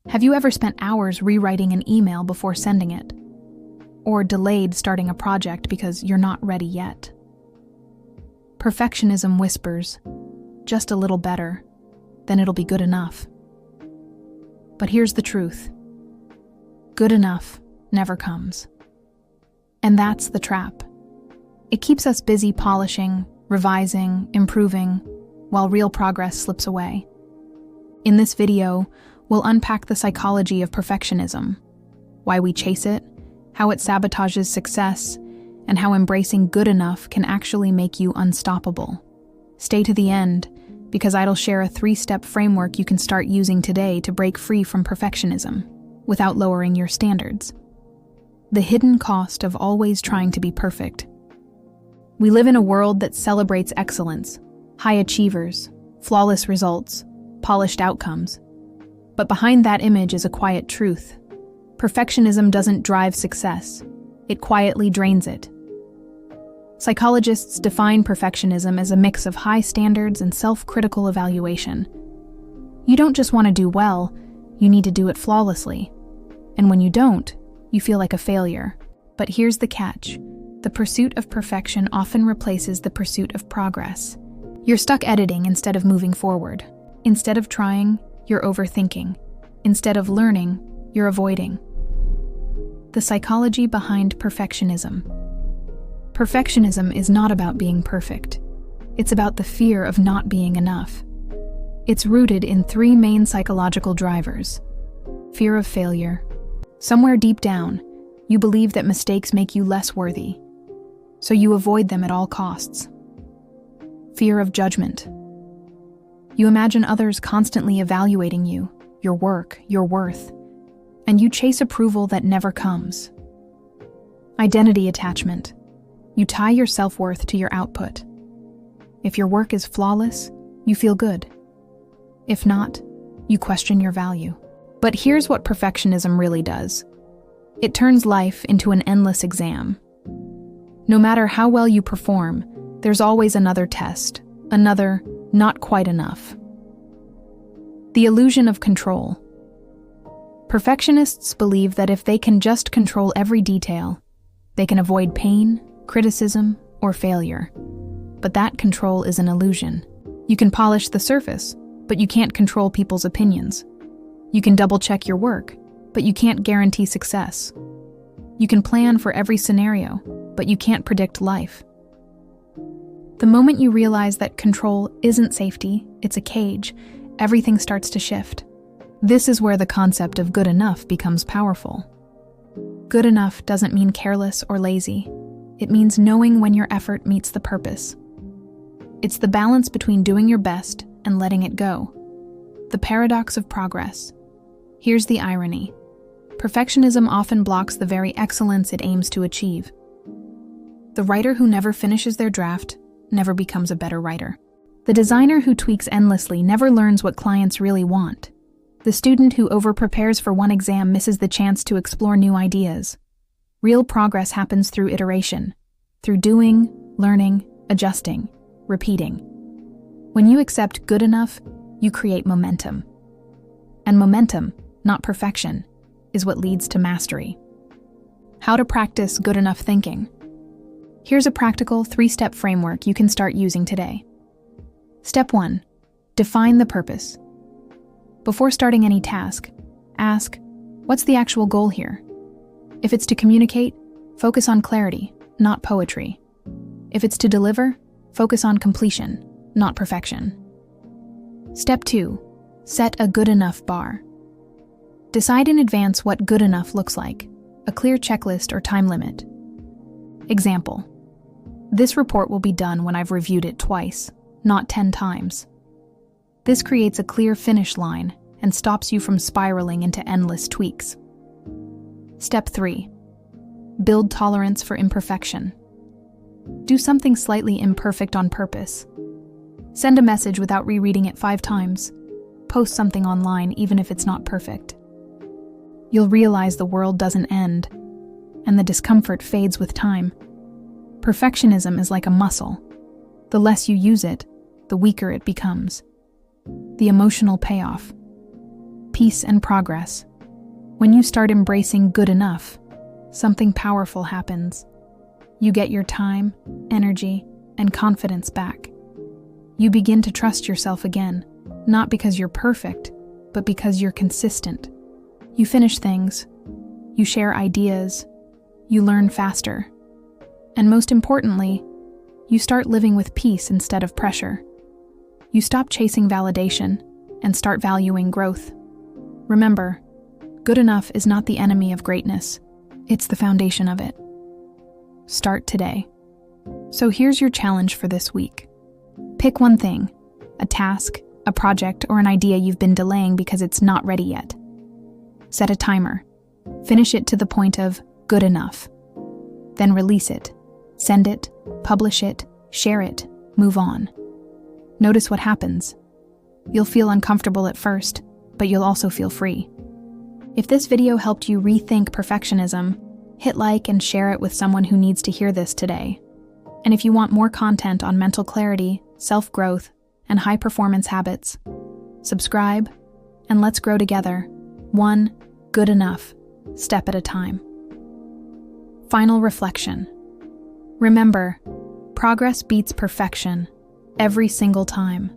Have you ever spent hours rewriting an email before sending it? Or delayed starting a project because you're not ready yet? Perfectionism whispers, just a little better, then it'll be good enough. But here's the truth. Good enough never comes. And that's the trap. It keeps us busy polishing, revising, improving, while real progress slips away. In this video, we'll unpack the psychology of perfectionism, why we chase it, how it sabotages success, and how embracing good enough can actually make you unstoppable. Stay to the end, because I'll share a 3-step framework you can start using today to break free from perfectionism, without lowering your standards. The hidden cost of always trying to be perfect. We live in a world that celebrates excellence, high achievers, flawless results, polished outcomes. But behind that image is a quiet truth. Perfectionism doesn't drive success. It quietly drains it. Psychologists define perfectionism as a mix of high standards and self-critical evaluation. You don't just want to do well, you need to do it flawlessly. And when you don't, you feel like a failure. But here's the catch. The pursuit of perfection often replaces the pursuit of progress. You're stuck editing instead of moving forward. Instead of trying, you're overthinking. Instead of learning, you're avoiding. The psychology behind perfectionism. Perfectionism is not about being perfect. It's about the fear of not being enough. It's rooted in 3 main psychological drivers. Fear of failure. Somewhere deep down, you believe that mistakes make you less worthy, so you avoid them at all costs. Fear of judgment. You imagine others constantly evaluating you, your work, your worth, and you chase approval that never comes. Identity attachment. You tie your self-worth to your output. If your work is flawless, you feel good. If not, you question your value. But here's what perfectionism really does. It turns life into an endless exam. No matter how well you perform, there's always another test, another not quite enough. The illusion of control. Perfectionists believe that if they can just control every detail, they can avoid pain, criticism, or failure. But that control is an illusion. You can polish the surface, but you can't control people's opinions. You can double-check your work, but you can't guarantee success. You can plan for every scenario, but you can't predict life. The moment you realize that control isn't safety, it's a cage, everything starts to shift. This is where the concept of good enough becomes powerful. Good enough doesn't mean careless or lazy. It means knowing when your effort meets the purpose. It's the balance between doing your best and letting it go. The paradox of progress. Here's the irony. Perfectionism often blocks the very excellence it aims to achieve. The writer who never finishes their draft never becomes a better writer. The designer who tweaks endlessly never learns what clients really want. The student who overprepares for one exam misses the chance to explore new ideas. Real progress happens through iteration, through doing, learning, adjusting, repeating. When you accept good enough, you create momentum. And momentum, not perfection, is what leads to mastery. How to practice good enough thinking. Here's a practical 3-step framework you can start using today. Step 1. Define the purpose. Before starting any task, ask, what's the actual goal here? If it's to communicate, focus on clarity, not poetry. If it's to deliver, focus on completion, not perfection. Step 2. Set a good enough bar. Decide in advance what good enough looks like, a clear checklist or time limit. Example. This report will be done when I've reviewed it twice, not 10 times. This creates a clear finish line and stops you from spiraling into endless tweaks. Step 3. Build tolerance for imperfection. Do something slightly imperfect on purpose. Send a message without rereading it 5 times. Post something online even if it's not perfect. You'll realize the world doesn't end, and the discomfort fades with time. Perfectionism is like a muscle. The less you use it, the weaker it becomes. The emotional payoff. peace and progress. When you start embracing good enough, something powerful happens. You get your time, energy, and confidence back. You begin to trust yourself again, not because you're perfect, but because you're consistent. You finish things, you share ideas, you learn faster. And most importantly, you start living with peace instead of pressure. You stop chasing validation and start valuing growth. Remember, good enough is not the enemy of greatness. It's the foundation of it. Start today. So here's your challenge for this week. Pick one thing, a task, a project, or an idea you've been delaying because it's not ready yet. Set a timer. Finish it to the point of good enough. Then release it. Send it, publish it, share it, move on. Notice what happens. You'll feel uncomfortable at first, but you'll also feel free. If this video helped you rethink perfectionism, hit like and share it with someone who needs to hear this today. And if you want more content on mental clarity, self-growth, and high-performance habits, subscribe, and let's grow together, one good enough step at a time. Final reflection. Remember, progress beats perfection every single time.